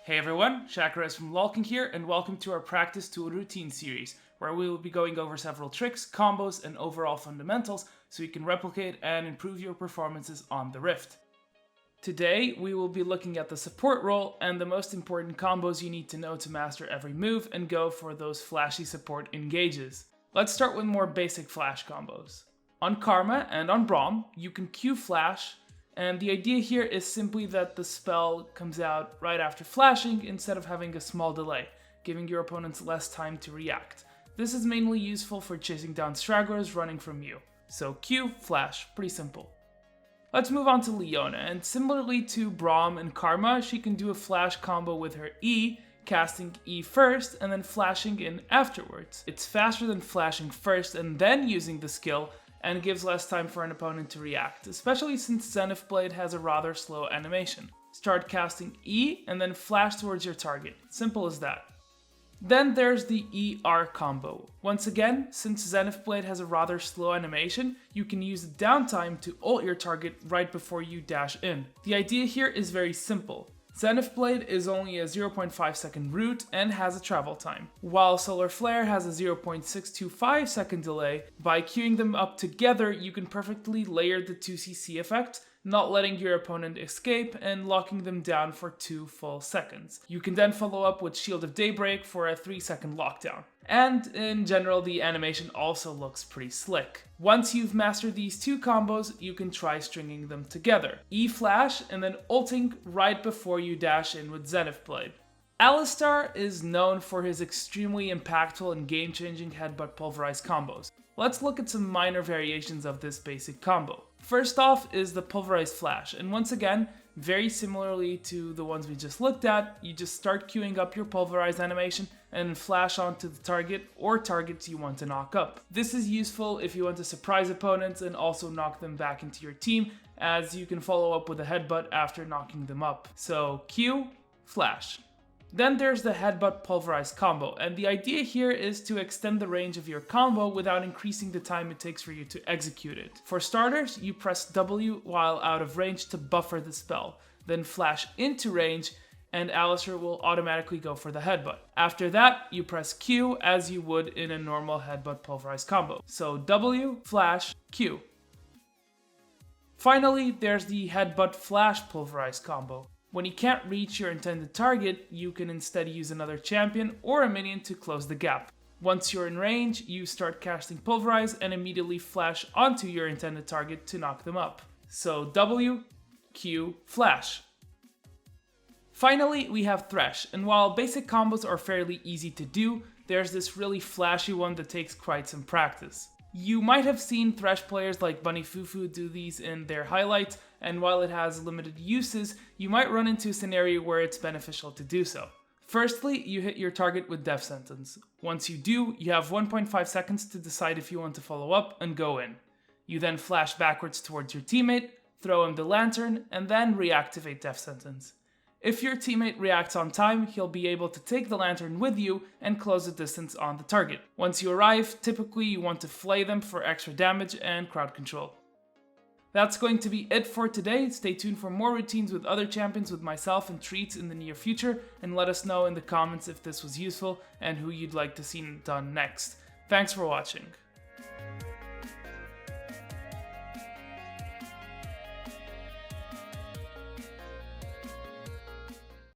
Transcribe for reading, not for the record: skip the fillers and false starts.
Hey everyone, Chakras from Lolking here, and welcome to our Practice Tool Routine series, where we will be going over several tricks, combos, and overall fundamentals so you can replicate and improve your performances on the Rift. Today, we will be looking at the support role and the most important combos you need to know to master every move and go for those flashy support engages. Let's start with more basic flash combos. On Karma and on Braum, you can Q flash, and the idea here is simply that the spell comes out right after flashing instead of having a small delay, giving your opponents less time to react. This is mainly useful for chasing down stragglers running from you. So Q, flash, pretty simple. Let's move on to Leona, and similarly to Braum and Karma, she can do a flash combo with her E, casting E first and then flashing in afterwards. It's faster than flashing first and then using the skill, and gives less time for an opponent to react, especially since Zenith Blade has a rather slow animation. Start casting E and then flash towards your target. Simple as that. Then there's the ER combo. Once again, since Zenith Blade has a rather slow animation, you can use the downtime to ult your target right before you dash in. The idea here is very simple. Zenith Blade is only a 0.5 second route and has a travel time, while Solar Flare has a 0.625 second delay. By queuing them up together, you can perfectly layer the 2cc effect, not letting your opponent escape and locking them down for 2 full seconds. You can then follow up with Shield of Daybreak for a 3-second lockdown. And in general, the animation also looks pretty slick. Once you've mastered these two combos, you can try stringing them together. E-flash and then ulting right before you dash in with Zenith Blade. Alistar is known for his extremely impactful and game-changing Headbutt Pulverize combos. Let's look at some minor variations of this basic combo. First off is the Pulverized Slash, and once again, very similarly to the ones we just looked at, you just start queuing up your Pulverize animation and flash onto the target or targets you want to knock up. This is useful if you want to surprise opponents and also knock them back into your team, as you can follow up with a Headbutt after knocking them up. So Q, flash. Then there's the Headbutt Pulverize combo, and the idea here is to extend the range of your combo without increasing the time it takes for you to execute it. For starters, you press W while out of range to buffer the spell, then flash into range, and Alistar will automatically go for the Headbutt. After that, you press Q as you would in a normal Headbutt Pulverize combo. So W, flash, Q. Finally, there's the Headbutt Flash Pulverize combo. When you can't reach your intended target, you can instead use another champion or a minion to close the gap. Once you're in range, you start casting Pulverize and immediately flash onto your intended target to knock them up. So W, Q, flash. Finally, we have Thresh, and while basic combos are fairly easy to do, there's this really flashy one that takes quite some practice. You might have seen Thresh players like Bunny Fufu do these in their highlights, and while it has limited uses, you might run into a scenario where it's beneficial to do so. Firstly, you hit your target with Death Sentence. Once you do, you have 1.5 seconds to decide if you want to follow up and go in. You then flash backwards towards your teammate, throw him the lantern, and then reactivate Death Sentence. If your teammate reacts on time, he'll be able to take the lantern with you and close the distance on the target. Once you arrive, typically you want to flay them for extra damage and crowd control. That's going to be it for today. Stay tuned for more routines with other champions with myself and Treatz in the near future, and let us know in the comments if this was useful and who you'd like to see done next. Thanks for watching.